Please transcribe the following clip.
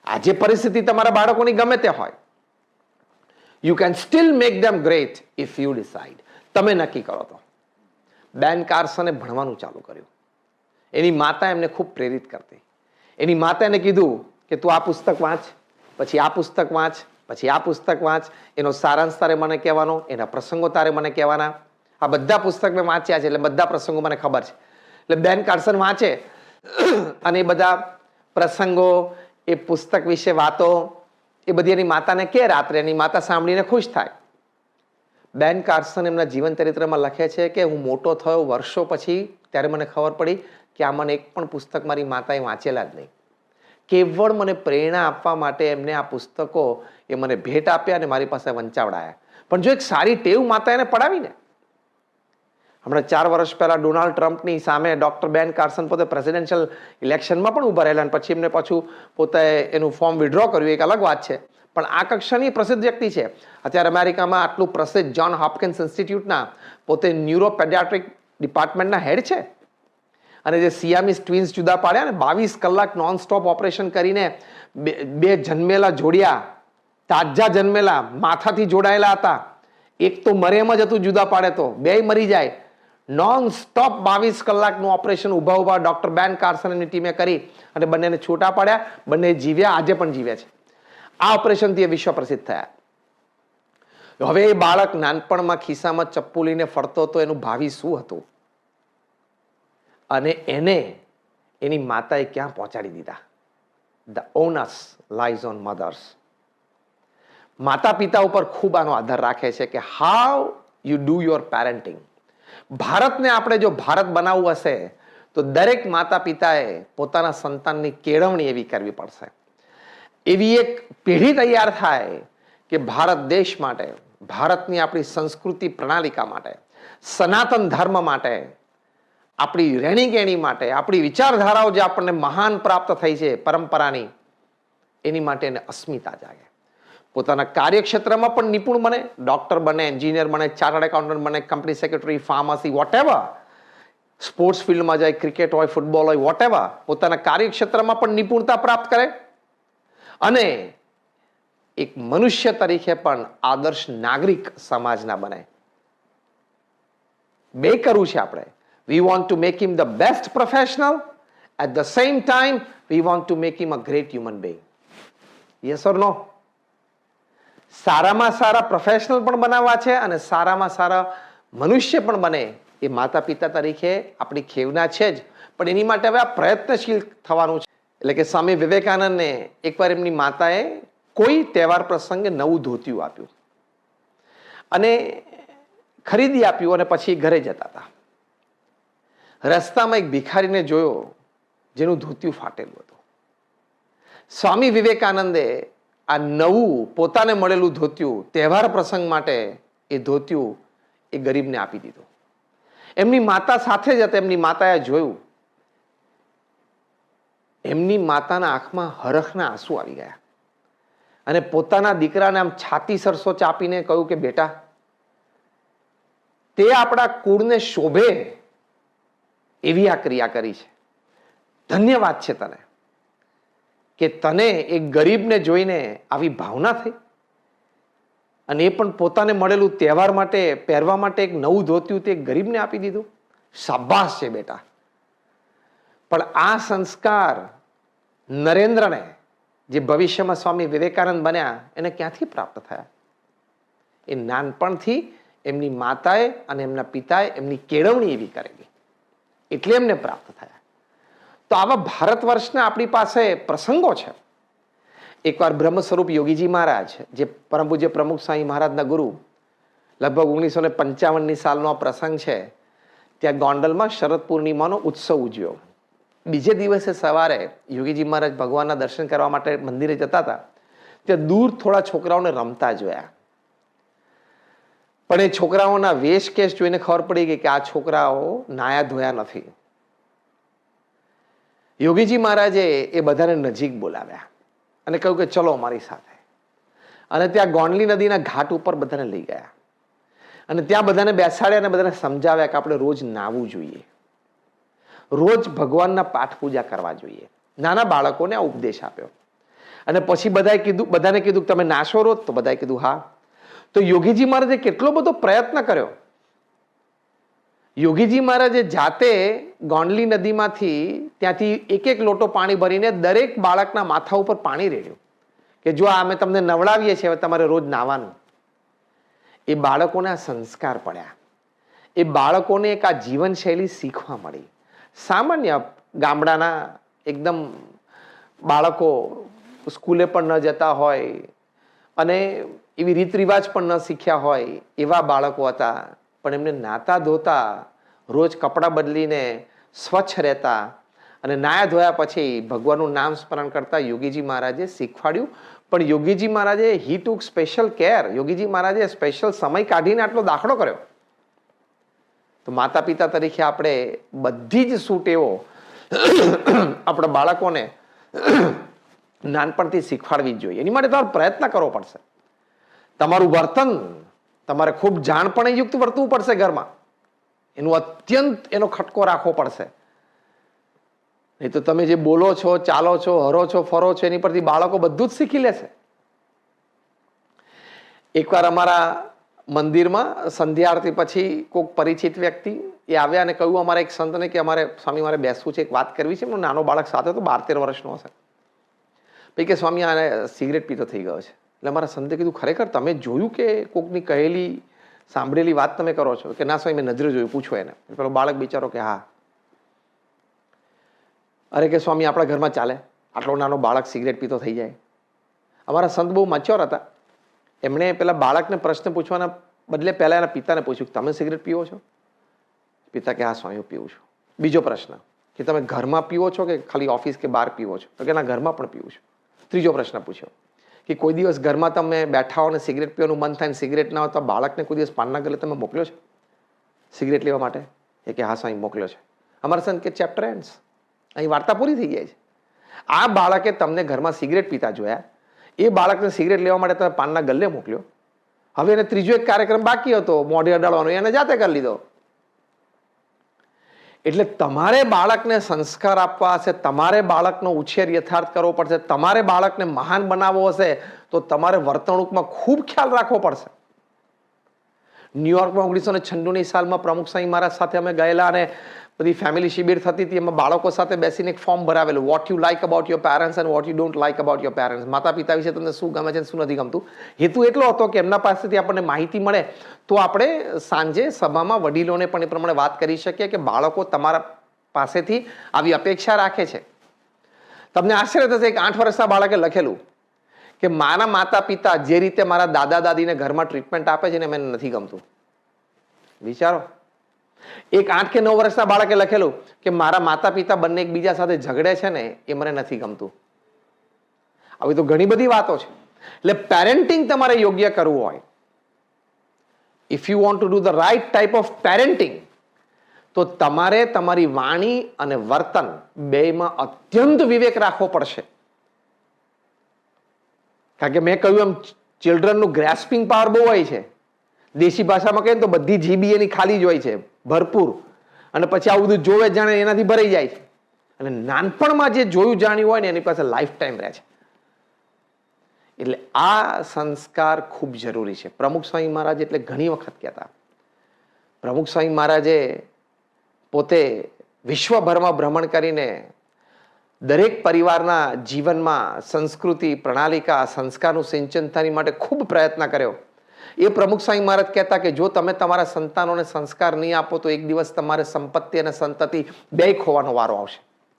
આજે પરિસ્થિતિ તમારા બાળકોની ગમે તે હોય, you can steel make them great if you decide. તમે નક્કી કરો તો. બેન કાર્સને ભણવાનું ચાલુ કર્યું. એની માતા એમને ખૂબ પ્રેરિત કરતી. એની માતા એને કીધું કે તું આ પુસ્તક વાંચ, પછી આ પુસ્તક વાંચ, પછી આ પુસ્તક વાંચ, એનો સારાંશ તારે મને કહેવાનો, એના પ્રસંગો તારે મને કહેવાના. આ બધા પુસ્તક મેં વાંચ્યા છે એટલે બધા પ્રસંગો મને ખબર છે. એટલે બેન કાર્સન વાંચે અને એ બધા પ્રસંગો, એ પુસ્તક વિશે વાતો, એ બધી એની માતાને કે રાત્રે. એની માતા સાંભળીને ખુશ થાય. બેન કાર્સન એમના જીવન ચરિત્રમાં લખે છે કે હું મોટો થયો વર્ષો પછી, ત્યારે મને ખબર પડી કે આમાં એક પણ પુસ્તક મારી માતાએ વાંચેલા જ નહીં. કેવળ મને પ્રેરણા આપવા માટે એમને આ પુસ્તકો એ મને ભેટ આપ્યા અને મારી પાસે વંચાવડાયા. પણ જો એક સારી ટેવ માતા એને પડાવીને, હમણાં 4 વર્ષ પહેલા ડોનાલ્ડ ટ્રમ્પની સામે ડોક્ટર બેન કાર્સન પોતે પ્રેસિડેન્શિયલ ઇલેક્શનમાં પણ ઉભા રહેલા, અને પછી એમને પાછું પોતે એનું ફોર્મ વિડ્રો કર્યું, એક અલગ વાત છે. પણ આ કક્ષાની પ્રસિદ્ધ વ્યક્તિ છે. અત્યારે અમેરિકામાં આટલું પ્રસિદ્ધ જ્હોન હોપકિન્સ ઇન્સ્ટિટ્યૂટના પોતે ન્યુરો પેડિયાટ્રિક ડિપાર્ટમેન્ટના હેડ છે. અને જે સિયામીસ ટ્વિન્સ જુદા પાડ્યા ને, 22 કલાક નોન સ્ટોપ ઓપરેશન કરીને બે જન્મેલા જોડિયા, તાજા જન્મેલા, માથાથી જોડાયેલા હતા. એક તો મરે એમ જ હતું, જુદા પાડે તો બેય મરી જાય. નોન સ્ટોપ 22 કલાકનું ઓપરેશન ઊભા ઊભા ડોક્ટર બેન કાર્સન એની ટીમે કરી અને બંનેને છૂટા પાડ્યા. બંને જીવ્યા, આજે પણ જીવે છે. આ ઓપરેશનથી એ વિશ્વ પ્રસિદ્ધ થયા. હવે એ બાળક નાનપણમાં ખિસ્સામાં ચપ્પુ લઈને ફરતો હતો, એનું ભાવિ શું હતું અને એને એની માતાએ ક્યાં પહોંચાડી દીધા. The onus lies on mothers. માતા પિતા ઉપર ખૂબ આનો આધાર રાખે છે કે how you do your parenting. ભારતને આપણે જો ભારત બનાવવું હશે તો દરેક માતા પિતાએ પોતાના સંતાનની કેળવણી એવી કરવી પડશે, એવી એક પેઢી તૈયાર થાય કે ભારત દેશ માટે, ભારતની આપણી સંસ્કૃતિ પ્રણાલિકા માટે, સનાતન ધર્મ માટે, આપણી રહેણીકેણી માટે, આપણી વિચારધારાઓ જે આપણને મહાન પ્રાપ્ત થઈ છે પરંપરાની, એની માટે એને અસ્મિતા જાગે. પોતાના કાર્યક્ષેત્રમાં પણ નિપુણ બને, ડોક્ટર બને, એન્જિનિયર બને, ચાર્ટર્ડ એકાઉન્ટન્ટ બને, company secretary, pharmacy, whatever. Sports ફિલ્ડમાં જાય, ક્રિકેટ હોય, ફૂટબોલ હોય, વોટેવર. પોતાના કાર્યક્ષેત્રમાં પણ નિપુણતા પ્રાપ્ત કરે અને એક મનુષ્ય તરીકે પણ આદર્શ નાગરિક સમાજના બને. બે કરવું છે આપણે. We want to make him the best professional. At the same time, we want to make him a great human being. Yes or no? સારામાં સારા પ્રોફેશનલ પણ બનાવવા છે અને સારામાં સારા મનુષ્ય પણ બને, એ માતા પિતા તરીકે આપણી ખેવના છે જ. પણ એની માટે હવે આ પ્રયત્નશીલ થવાનું છે. એટલે કે સ્વામી વિવેકાનંદને એકવાર એમની માતાએ કોઈ તહેવાર પ્રસંગે નવું ધોતિયું આપ્યું અને ખરીદી આપ્યું અને પછી ઘરે જતા હતા. રસ્તામાં એક ભિખારીને જોયો જેનું ધોતિયું ફાટેલું હતું. સ્વામી વિવેકાનંદે આ નવું પોતાને મળેલું ધોતિયું તહેવાર પ્રસંગ માટે એ ધોતિયું એ ગરીબને આપી દીધું. એમની માતા સાથે જ હતા. એમની માતાએ જોયું, એમની માતાના આંખમાં હરખના આંસુ આવી ગયા અને પોતાના દીકરાને આમ છાતી સરસો ચાપીને કહ્યું કે બેટા, તે આપણા કુળને શોભે એવી આ ક્રિયા કરી છે. ધન્યવાદ છે તને કે તને એક ગરીબને જોઈને આવી ભાવના થઈ અને એ પણ પોતાને મળેલું તહેવાર માટે પહેરવા માટે એક નવું ધોતિયું તે ગરીબને આપી દીધું. શાબાશ છે બેટા. પણ આ સંસ્કાર નરેન્દ્રને, જે ભવિષ્યમાં સ્વામી વિવેકાનંદ બન્યા, એને ક્યાંથી પ્રાપ્ત થયા? એ નાનપણથી એમની માતાએ અને એમના પિતાએ એમની કેળવણી એવી કરેલી, એટલે એમને પ્રાપ્ત થયા. તો આવા ભારત વર્ષના આપણી પાસે પ્રસંગો છે. એકવાર બ્રહ્મ સ્વરૂપ યોગીજી મહારાજ, જે પરમ પૂજ્ય પ્રમુખ સ્વામી મહારાજના ગુરુ, લગભગ 1955ની સાલનો આ પ્રસંગ છે. ત્યાં ગોંડલમાં શરદ પૂર્ણિમાનો ઉત્સવ ઉજવ્યો. બીજે દિવસે સવારે યોગીજી મહારાજ ભગવાનના દર્શન કરવા માટે મંદિરે જતા હતા. ત્યાં દૂર થોડા છોકરાઓને રમતા જોયા. પણ એ છોકરાઓના વેશ કેશ જોઈને ખબર પડી ગઈ કે આ છોકરાઓ નાયા ધોયા નથી. યોગીજી મહારાજે એ બધાને નજીક બોલાવ્યા અને કહ્યું કે ચલો અમારી સાથે. અને ત્યાં ગોંડલી નદીના ઘાટ ઉપર બધાને લઈ ગયા અને ત્યાં બધાને બેસાડ્યા અને બધાને સમજાવ્યા કે આપણે રોજ નાહવું જોઈએ, રોજ ભગવાનના પાઠ પૂજા કરવા જોઈએ. નાના બાળકોને આ ઉપદેશ આપ્યો અને પછી બધાને કીધું કે તમે નાશો રોજ, તો બધાએ કીધું હા. તો યોગીજી મહારાજે કેટલો બધો પ્રયત્ન કર્યો. યોગીજી મહારાજે જાતે ગોંડલી નદીમાંથી ત્યાંથી એક લોટો પાણી ભરીને દરેક બાળકના માથા ઉપર પાણી રેડ્યું કે જો આ અમે તમને નવડાવીએ છીએ, હવે તમારે રોજ નાવાનું. એ બાળકોને આ સંસ્કાર પડ્યા, એ બાળકોને એક આ જીવનશૈલી શીખવા મળી. સામાન્ય ગામડાના એકદમ બાળકો સ્કૂલે પણ ન જતા હોય અને એવી રીત રિવાજ પણ ન શીખ્યા હોય એવા બાળકો હતા, પણ એમને નાતા ધોતા, રોજ કપડાં બદલીને સ્વચ્છ રહેતા અને નાયા ધોયા પછી ભગવાનનું નામ સ્મરણ કરતા યોગીજી મહારાજે શીખવાડ્યું. પણ યોગીજી મહારાજે હી ટુક સ્પેશિયલ કેર. યોગીજી મહારાજે સ્પેશિયલ સમય કાઢીને આટલો દાખલો કર્યો. તો માતા પિતા તરીકે આપણે બધી જ સૂટેવો આપણા બાળકોને નાનપણથી શીખવાડવી જ જોઈએ. એની માટે તમારે પ્રયત્ન કરવો પડશે. તમારું વર્તન તમારે ખૂબ જાણપણે યુક્ત વર્તવું પડશે. ઘરમાં એનું અત્યંત એનો ખટકો રાખવો પડશે. નહીં તો તમે જે બોલો છો, ચાલો છો, હરો છો, ફરો છો, એની પરથી બાળકો બધું જ શીખી લેશે. એકવાર અમારા મંદિરમાં સંધ્યા આરતી પછી કોઈક પરિચિત વ્યક્તિ એ આવ્યા અને કહ્યું અમારા એક સંતને કે અમારે સ્વામી મારે બેસવું છે, એક વાત કરવી છે. એમનો નાનો બાળક સાથે તો 12-13 વર્ષનો હશે. પછી કે સ્વામી આને સિગરેટ પીતો થઈ ગયો છે. એટલે અમારા સંતે કીધું ખરેખર તમે જોયું કે કોકની કહેલી સાંભળેલી વાત તમે કરો છો? કે ના સ્વામી મેં નજરે જોયું, પૂછો એને. પેલો બાળક બિચારો કે હા. અરે કે સ્વામી આપણા ઘરમાં ચાલે આટલો નાનો બાળક સિગરેટ પીતો થઈ જાય? અમારા સંત બહુ મચ્યોર હતા. એમણે પેલા બાળકને પ્રશ્ન પૂછવાના બદલે પહેલા એના પિતાને પૂછ્યું તમે સિગરેટ પીવો છો? પિતા કે હા સ્વામી હું પીવું છું. બીજો પ્રશ્ન કે તમે ઘરમાં પીવો છો કે ખાલી ઓફિસ કે બહાર પીવો છો? તો કે ના ઘરમાં પણ પીવું છું. ત્રીજો પ્રશ્ન પૂછ્યો કે કોઈ દિવસ ઘરમાં તમે બેઠા હો ને સિગરેટ પીવાનું મન થાય ને સિગરેટ ના હોય તો બાળકને કોઈ દિવસ પાનના ગલે તમે મોકલ્યો છે સિગરેટ લેવા માટે? એ કે હા સ્વામી મોકલ્યો છે. અમારા સંત કે ચેપ્ટર એન્ડ્સ, અહીં વાર્તા પૂરી થઈ જાય છે. આ બાળકે તમને ઘરમાં સિગરેટ પીતા જોયા, એ બાળકને સિગરેટ લેવા માટે તમે પાનના ગલ્લે મોકલ્યો. હવે એને ત્રીજો એક કાર્યક્રમ બાકી હતો મોઢે અડાડવાનો, એને જાતે કરી લીધો. એટલે તમારે બાળકને સંસ્કાર આપવા હશે, તમારે બાળકનો ઉછેર યથાર્થ કરવો પડશે, તમારે બાળકને મહાન બનાવવો હશે તો તમારે વર્તણૂકમાં ખૂબ ખ્યાલ રાખવો પડશે. ન્યુયોર્કમાં 1996ની સાલમાં પ્રમુખ સ્વામી મહારાજ સાથે અમે ગયેલા અને બધી ફેમિલી શિબિર થતી હતી. એમાં બાળકો સાથે બેસીને એક ફોર્મ ભરાવેલું, what you like about your parents and what you don't like about your parents. માતા પિતા વિશે તમને શું ગમે છે શું નથી ગમતું. હેતુ એટલો હતો કે એમના પાસેથી આપણને માહિતી મળે તો આપણે સાંજે સભામાં વડીલોને પણ એ પ્રમાણે વાત કરી શકીએ કે બાળકો તમારા પાસેથી આવી અપેક્ષા રાખે છે. તમને આશ્ચર્ય થશે કે 8 વર્ષના બાળકે લખેલું કે મારા માતા પિતા જે રીતે મારા દાદા દાદીને ઘરમાં ટ્રીટમેન્ટ આપે છે ને મને નથી ગમતું. વિચારો, એક 8 કે 9 વર્ષના બાળકે લખેલું કે મારા માતા પિતા બંને એકબીજા સાથે ઝઘડે છે ને એ મને નથી ગમતું. આવી તો ઘણી બધી વાતો છે. એટલે પેરેન્ટિંગ તમારે યોગ્ય કરવું હોય, if you want to do the right type of parenting, તો તમારે તમારી વાણી અને વર્તન બેમાં અત્યંત વિવેક રાખવો પડશે. કારણ કે મેં કહ્યું એમ ચિલ્ડ્રનનું ગ્રેસ્પિંગ પાવર બહુ હોય છે. દેશી ભાષામાં કહીએ તો બધી જીબી એની ખાલી જ હોય છે, ભરપૂર. અને પછી આવું બધું જોવે જાણે એનાથી ભરાઈ જાય છે. અને નાનપણમાં જે જોયું જાણ્યું હોય ને એની પાસે લાઈફ ટાઈમ રહે છે. એટલે આ સંસ્કાર ખૂબ જરૂરી છે. પ્રમુખ સ્વામી મહારાજ એટલે ઘણી વખત કહેતા, પ્રમુખ સ્વામી મહારાજે પોતે વિશ્વભરમાં ભ્રમણ કરીને દરેક પરિવારના જીવનમાં સંસ્કૃતિ, પ્રણાલિકા, સંસ્કારનું સિંચન થવાની માટે ખૂબ પ્રયત્ન કર્યો. એ પ્રમુખ સ્વામી મહારાજ કહેતા કે જો તમે તમારા સંતાનોને સંસ્કાર નહીં આપો તો એક દિવસ તમારે સંપત્તિ અને સંતતિ બે ખોવાનો વારો આવશે.